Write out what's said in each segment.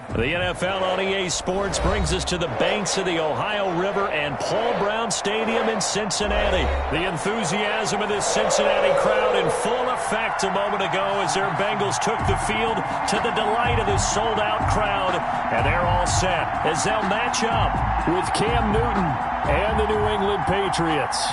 The NFL on EA Sports brings us to the banks of the Ohio River and Paul Brown Stadium in Cincinnati. The enthusiasm of this Cincinnati crowd in full effect a moment ago as their Bengals took the field to the delight of this sold-out crowd. And they're all set as they'll match up with Cam Newton and the New England Patriots.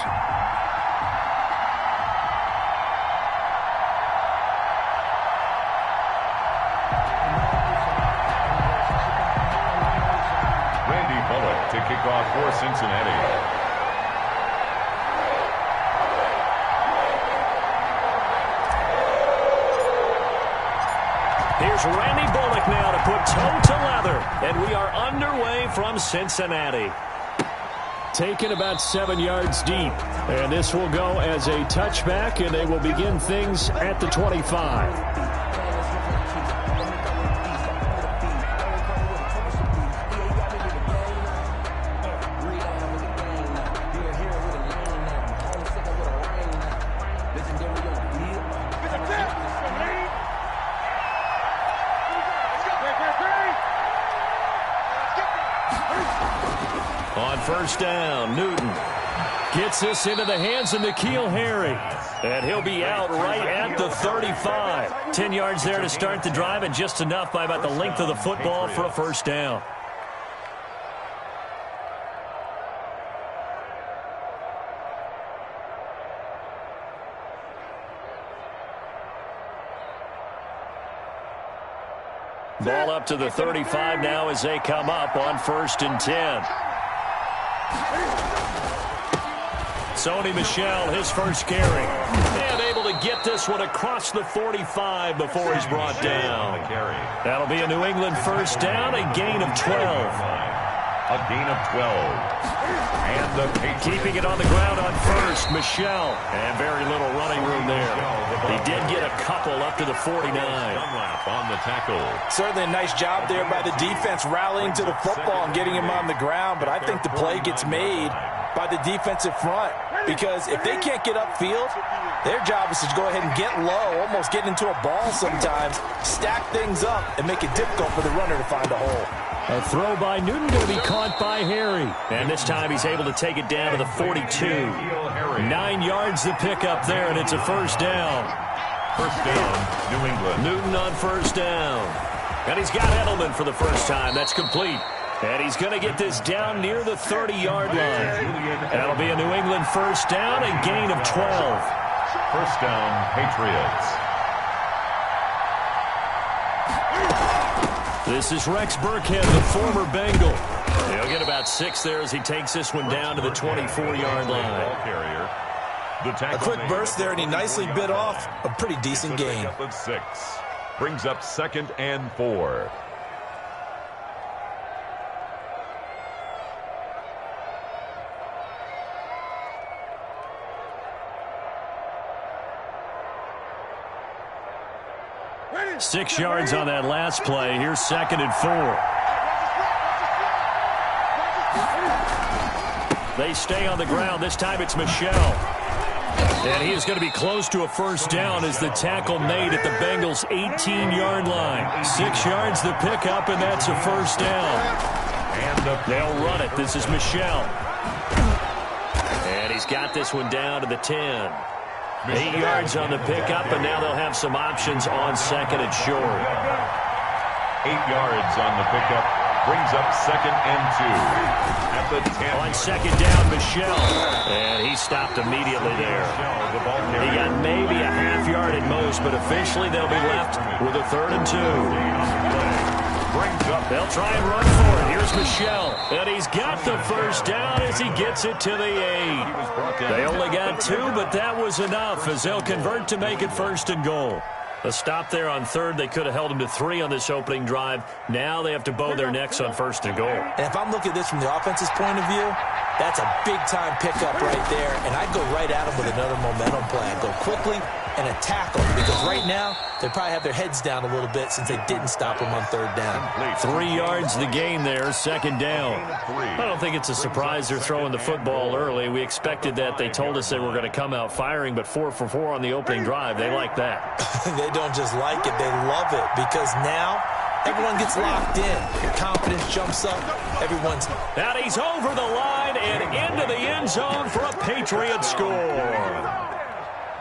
To kick off for Cincinnati. Here's Randy Bullock now to put toe to leather. And we are underway from Cincinnati. Taken about 7 yards deep. And this will go as a touchback, and they will begin things at the 25. On first down, Newton gets this into the hands of N'Keal Harry. And he'll be out right at the 35. 10 yards there to start the drive, and just enough by about the length of the football for a first down. Ball up to the 35 now as they come up on 1st and 10. Sony Michel, his first carry. And able to get this one across the 45 before he's brought down. That'll be a New England first down, a gain of 12. A gain of 12. And the Patriots keeping it on the ground on first, Michel. And very little running room there. He did get a couple up to the 49. Dunlap on the tackle. Certainly a nice job there by the defense rallying to the football and getting him on the ground. But I think the play gets made by the defensive front. Because if they can't get upfield, their job is to go ahead and get low, almost get into a ball sometimes, stack things up, and make it difficult for the runner to find a hole. A throw by Newton going to be caught by Harry. And this time he's able to take it down to the 42. 9 yards to pick up there, and it's a first down. First down, New England. Newton on first down. And he's got Edelman for the first time. That's complete. And he's going to get this down near the 30-yard line. That'll be a New England first down, a gain of 12. First down, Patriots. This is Rex Burkhead, the former Bengal. He'll get about 6 there as he takes this one down to the 24-yard line. A quick burst there, and he nicely bit off a pretty decent gain. Of 6. Brings up 2nd and 4. Ready. 6 yards on that last play. Here's 2nd and 4. They stay on the ground. This time it's Michel. And he is going to be close to a first down as the tackle made at the Bengals' 18-yard line. 6 yards to pick up, and that's a first down. And they'll run it. This is Michel. And he's got this one down to the 10. 8 yards on the pickup, and now they'll have some options on 2nd and short. 8 yards on the pickup. Brings up 2nd and 2. At the 10. On 2nd down, Michel. And he stopped immediately there. He got maybe a half yard at most, but officially they'll be left with a 3rd and 2. They'll try and run for it. Here's Michel. And he's got the first down as he gets it to the 8. They only got 2, but that was enough as they'll convert to make it 1st and goal. A stop there on 3rd. They could have held him to 3 on this opening drive. Now they have to bow their necks on 1st and goal. And if I'm looking at this from the offense's point of view, that's a big-time pickup right there. And I'd go right at him with another momentum play. I'd go quickly and attack them because right now they probably have their heads down a little bit since they didn't stop him on 3rd down. 3 yards the gain there, 2nd down. I don't think it's a surprise they're throwing the football early. We expected that. They told us they were going to come out firing, but 4 for 4 on the opening drive. They like that. They don't just like it, they love it because now everyone gets locked in. Confidence jumps up. Everyone's... And he's over the line and into the end zone for a Patriot score.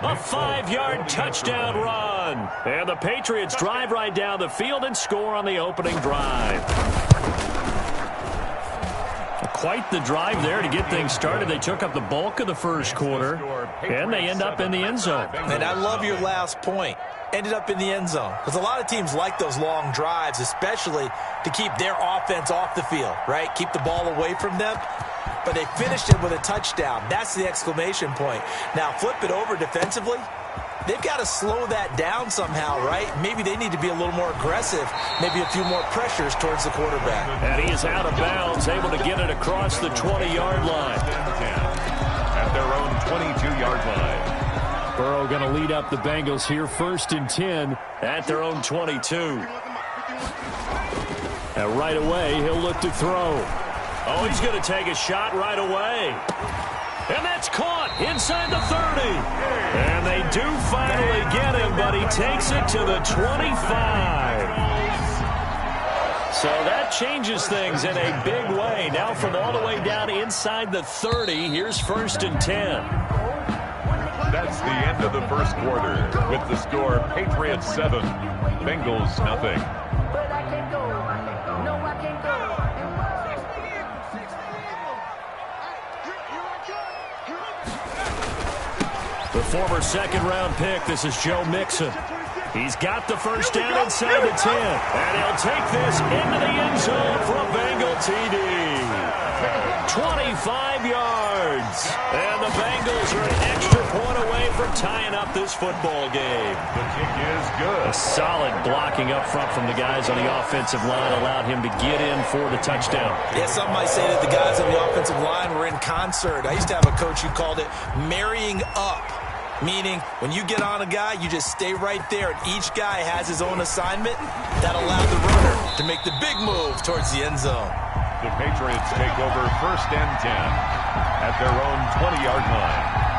A 5-yard touchdown run. And the Patriots drive right down the field and score on the opening drive. Quite the drive there to get things started. They took up the bulk of the first quarter, and they end up in the end zone. And I love your last point. Ended up in the end zone. Because a lot of teams like those long drives, especially to keep their offense off the field, right? Keep the ball away from them. But they finished it with a touchdown. That's the exclamation point. Now, flip it over defensively. They've got to slow that down somehow, right? Maybe they need to be a little more aggressive. Maybe a few more pressures towards the quarterback. And he is out of bounds, able to get it across the 20-yard line. At their own 22-yard line. Burrow going to lead up the Bengals here, 1st and 10 at their own 22. And right away, he'll look to throw. Oh, he's going to take a shot right away. And that's caught inside the 30. And they do finally get him, but he takes it to the 25. So that changes things in a big way. Now from all the way down inside the 30, here's 1st and 10. That's the end of the first quarter with the score Patriots 7, Bengals nothing. The former second-round pick, this is Joe Mixon. He's got the first down inside the 10. And he'll take this into the end zone for a Bengal TD. 25 yards. And the Bengals are an extra point away from tying up this football game. The kick is good. A solid blocking up front from the guys on the offensive line allowed him to get in for the touchdown. Yeah, some might say that the guys on the offensive line were in concert. I used to have a coach who called it marrying up. Meaning, when you get on a guy, you just stay right there, and each guy has his own assignment. That allowed the runner to make the big move towards the end zone. The Patriots take over 1st and 10 at their own 20-yard line.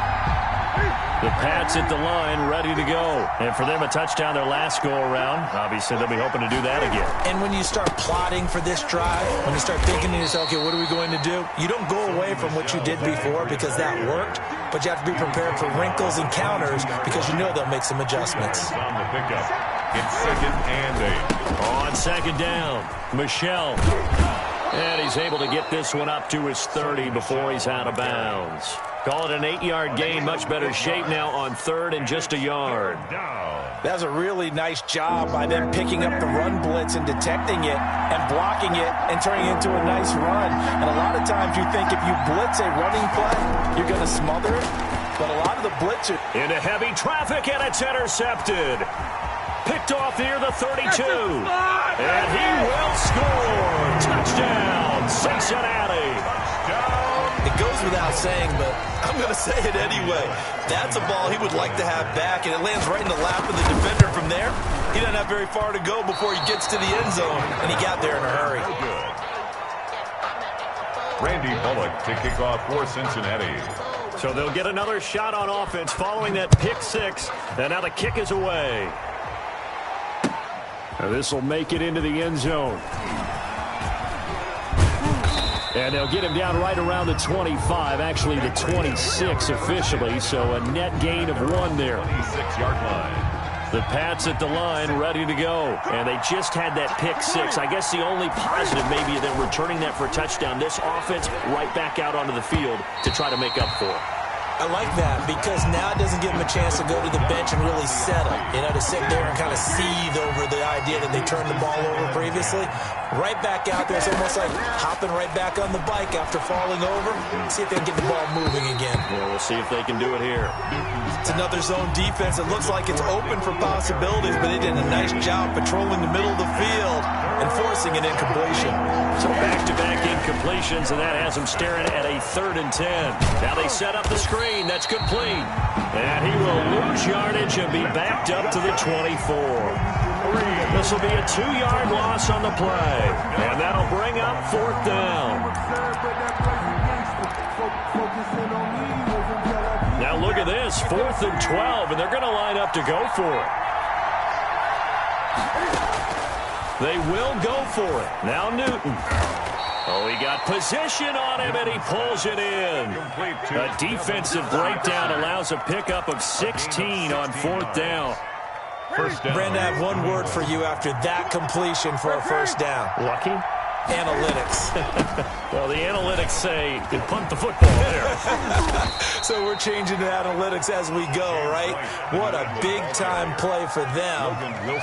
The Pats at the line, ready to go. And for them, a touchdown their last go-around. Obviously, they'll be hoping to do that again. And when you start plotting for this drive, when you start thinking to yourself, okay, what are we going to do? You don't go away from what you did before because that worked, but you have to be prepared for wrinkles and counters because you know they'll make some adjustments. On the pickup, it's 2nd and 8. On 2nd down, Michel. And he's able to get this one up to his 30 before he's out of bounds. Call it an 8-yard gain, much better shape now on 3rd and just a yard. That was a really nice job by them picking up the run blitz and detecting it and blocking it and turning it into a nice run. And a lot of times you think if you blitz a running play, you're going to smother it. But a lot of the blitzers... Into heavy traffic, and it's intercepted. Picked off near the 32. And he will score. Touchdown, Cincinnati. It goes without saying, but I'm going to say it anyway. That's a ball he would like to have back, and it lands right in the lap of the defender from there. He doesn't have very far to go before he gets to the end zone, and he got there in a hurry. Randy Bullock to kick off for Cincinnati. So they'll get another shot on offense following that pick 6, and now the kick is away. Now this will make it into the end zone. And they'll get him down right around the 25, actually the 26 officially, so a net gain of 1 there. 26-yard line. The Pats at the line, ready to go. And they just had that pick 6. I guess the only positive maybe them returning that for a touchdown. This offense right back out onto the field to try to make up for it. I like that because now it doesn't give them a chance to go to the bench and really settle, to sit there and kind of seethe over the idea that they turned the ball over previously. Right back out there, it's almost like hopping right back on the bike after falling over. See if they can get the ball moving again. Yeah, we'll see if they can do it here. It's another zone defense. It looks like it's open for possibilities, but they did a nice job patrolling the middle of the field and forcing an incompletion. So back-to-back incompletions, and that has them staring at a 3rd and 10. Now they set up the screen. That's complete. And he will lose yardage and be backed up to the 24. This will be a 2-yard loss on the play. And that'll bring up 4th down. Now look at this, 4th and 12, and they're going to line up to go for it. They will go for it. Now Newton. Oh, he got position on him, and he pulls it in. A defensive breakdown allows a pickup of 16 on 4th down. Brandon, I have one word for you after that completion for a first down. Lucky? Analytics. Well, the analytics say you can punt the football there. So we're changing the analytics as we go, right? What a big-time play for them,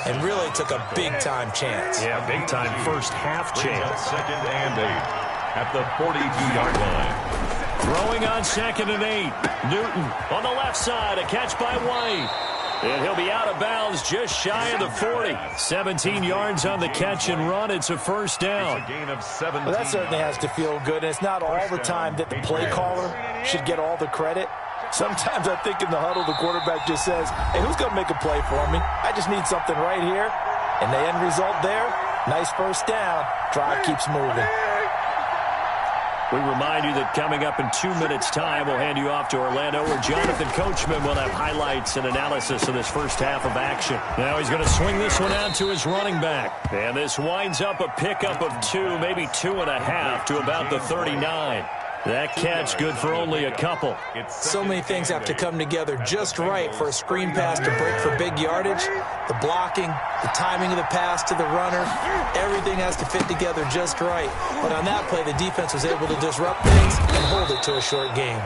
and really took a big-time chance. Yeah, big-time first-half chance. 2nd and 8 at the 42-yard line. Throwing on 2nd and 8. Newton on the left side, a catch by White. And he'll be out of bounds just shy of the 40. 17 yards on the catch and run. It's a first down. It's a gain of 17. Well, that certainly has to feel good. And it's not all the time that the play caller should get all the credit. Sometimes I think in the huddle, the quarterback just says, hey, who's going to make a play for me? I just need something right here. And the end result there, nice first down. Drive keeps moving. We remind you that coming up in 2 minutes' time, we'll hand you off to Orlando, where Jonathan Coachman will have highlights and analysis of this first half of action. Now he's going to swing this one out to his running back. And this winds up a pickup of 2, maybe 2.5 to about the 39. That catch good for only a couple. So many things have to come together just right for a screen pass to break for big yardage. The blocking, the timing of the pass to the runner, everything has to fit together just right. But on that play, the defense was able to disrupt things and hold it to a short game.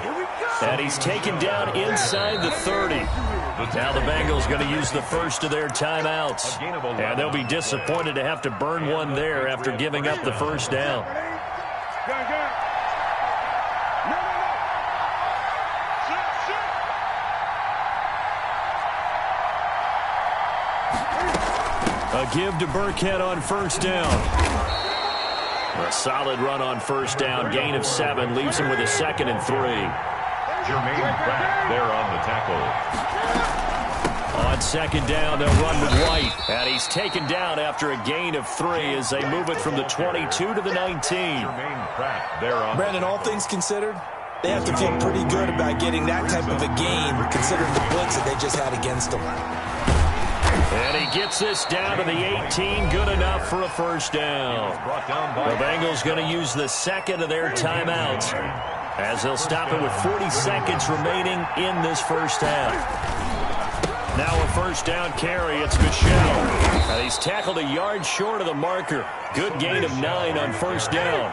And he's taken down inside the 30. Now the Bengals going to use the first of their timeouts. And they'll be disappointed to have to burn one there after giving up the first down. A give to Burkhead on first down. A solid run on first down. Gain of 7 leaves him with a 2nd and 3. Jermaine Pratt there on the tackle. On 2nd down, they'll run with White. And he's taken down after a gain of 3 as they move it from the 22 to the 19. Jermaine Pratt there on Brandon, all things considered, they have to feel pretty good about getting that type of a gain, considering the blitz that they just had against them. And he gets this down to the 18, good enough for a first down. The Bengals going to use the 2nd of their timeouts as they'll stop it with 40 seconds remaining in this first half. Now a first down carry, it's Michel. And he's tackled a yard short of the marker. Good gain of 9 on first down.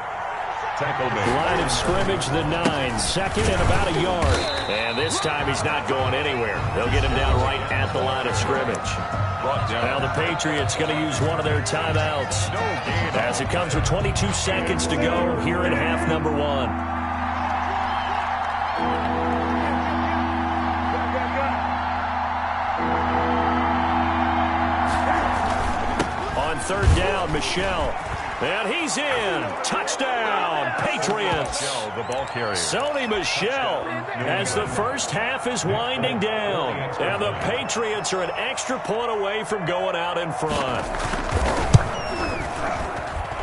Line of scrimmage, the 9. 2nd and about a yard. And this time he's not going anywhere. They'll get him down right at the line of scrimmage. Now the Patriots going to use one of their timeouts as it comes with 22 seconds to go here in half number 1. On 3rd down, Michel. And he's in. Touchdown, Patriots. Sony Michel as the first half is winding down. And the Patriots are an extra point away from going out in front.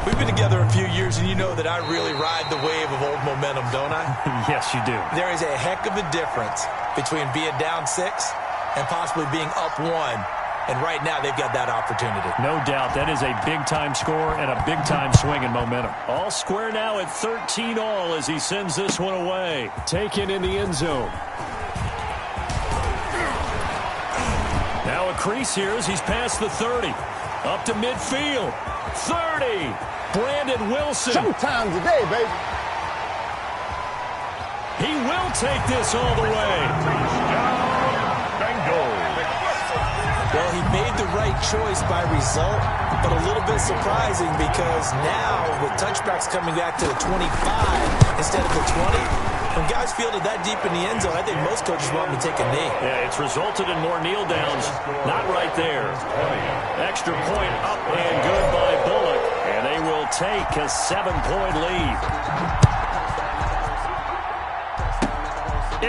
We've been together a few years, and you know that I really ride the wave of old momentum, don't I? Yes, you do. There is a heck of a difference between being down 6 and possibly being up 1. And right now, they've got that opportunity. No doubt. That is a big-time score and a big-time swing in momentum. All square now at 13 all as he sends this one away. Taken in the end zone. Now a crease here as he's past the 30. Up to midfield. 30. Brandon Wilson. Showtime today, baby. He will take this all the way. Bengals. Well, he made the right choice by result, but a little bit surprising because now with touchbacks coming back to the 25 instead of the 20, when guys fielded that deep in the end zone, I think most coaches want them to take a knee. Yeah, it's resulted in more kneel downs. Not right there. Extra point up and good by Bullock, and they will take a 7-point lead.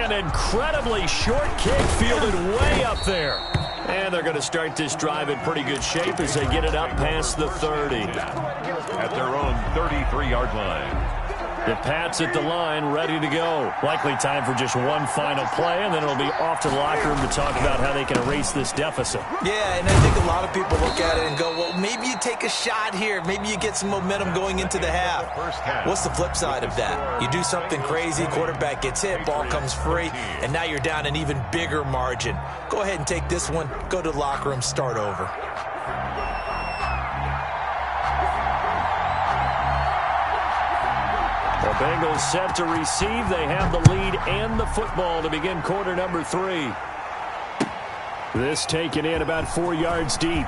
An incredibly short kick fielded way up there. And they're going to start this drive in pretty good shape as they get it up past the 30. At their own 33-yard line. The Pats at the line, ready to go. Likely time for just one final play, and then it'll be off to the locker room to talk about how they can erase this deficit. Yeah, and I think a lot of people look at it and go, well, maybe you take a shot here. Maybe you get some momentum going into the half. What's the flip side of that? You do something crazy, quarterback gets hit, ball comes free, and now you're down an even bigger margin. Go ahead and take this one, go to the locker room, start over. The Bengals set to receive. They have the lead and the football to begin quarter number 3. This taken in about 4 yards deep.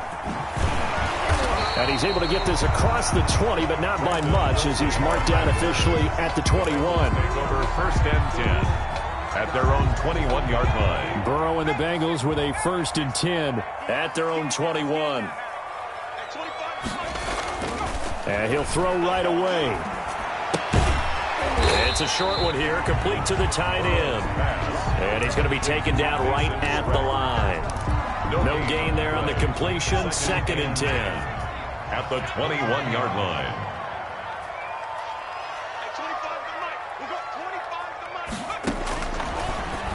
And he's able to get this across the 20, but not by much, as he's marked down officially at the 21. Over first and 10 at their own 21-yard line. Burrow and the Bengals with a 1st and 10 at their own 21. And he'll throw right away. It's a short one here, complete to the tight end. And he's going to be taken down right at the line. No gain there on the completion, 2nd and 10. At the 21-yard line.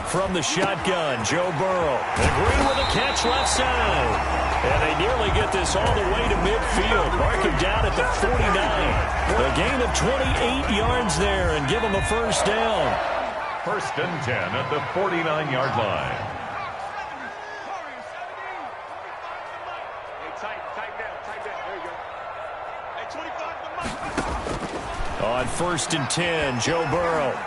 From the shotgun, Joe Burrow. And Green with a catch left side. And they nearly get this all the way to midfield. Mark him down at the 49. A gain of 28 yards there and give him a 1st down. 1st and 10 at the 49-yard line. On 1st and 10, Joe Burrow.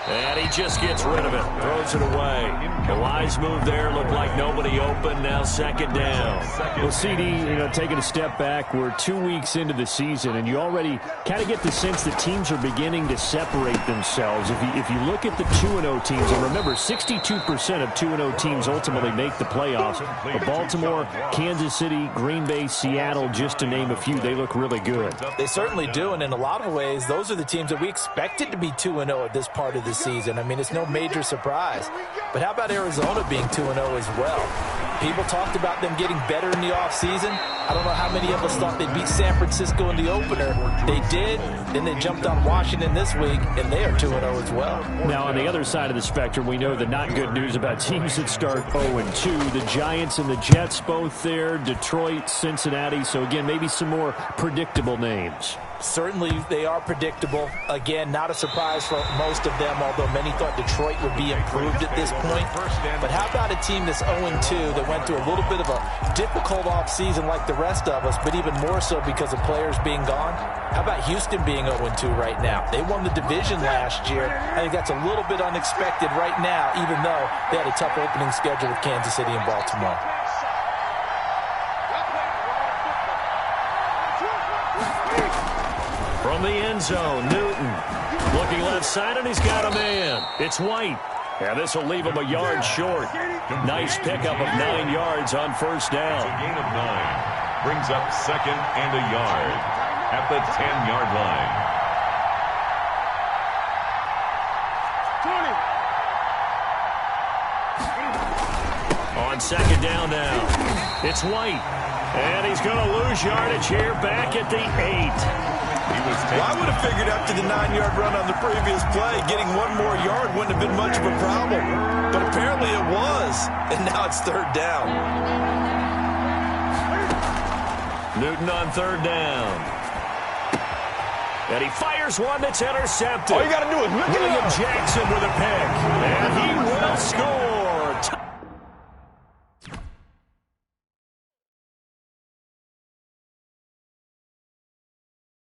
And he just gets rid of it. Throws it away. A wise move there. Looked like nobody open. Now 2nd down. Well, CD, taking a step back, we're 2 weeks into the season, and you already kind of get the sense that teams are beginning to separate themselves. If you look at the 2-0 teams, and remember, 62% of 2-0 teams ultimately make the playoffs. But Baltimore, Kansas City, Green Bay, Seattle, just to name a few, they look really good. They certainly do, and in a lot of ways, those are the teams that we expected to be 2-0 at this part of the season. I mean, it's no major surprise. But how about Arizona being 2-0 as well? People talked about them getting better in the offseason. I don't know how many of us thought they'd beat San Francisco in the opener. They did. Then they jumped on Washington this week, and they are 2-0 as well. Now, on the other side of the spectrum, we know the not good news about teams that start 0-2. The Giants and the Jets both there. Detroit, Cincinnati. So, again, maybe some more predictable names. Certainly, they are predictable. Again, not a surprise for most of them, although many thought Detroit would be improved at this point. But how about a team that's 0-2 that went through a little bit of a difficult offseason like the rest of us, but even more so because of players being gone? How about Houston being 0-2 right now? They won the division last year. I think that's a little bit unexpected right now, even though they had a tough opening schedule with Kansas City and Baltimore. From the end zone, Newton looking left side, and he's got a man. It's White. And this will leave him a yard short. Nice pickup of 9 yards on 1st down. A gain of 9. Brings up 2nd and a yard at the 10-yard line. 20. On 2nd down now, it's White. And he's going to lose yardage here back at the 8. Well, I would have figured after the 9-yard run on the previous play, getting one more yard wouldn't have been much of a problem. But apparently it was, and now it's 3rd down. Newton on 3rd down. And he fires one that's intercepted. All you got to do is look William Jackson with a pick. And he will score.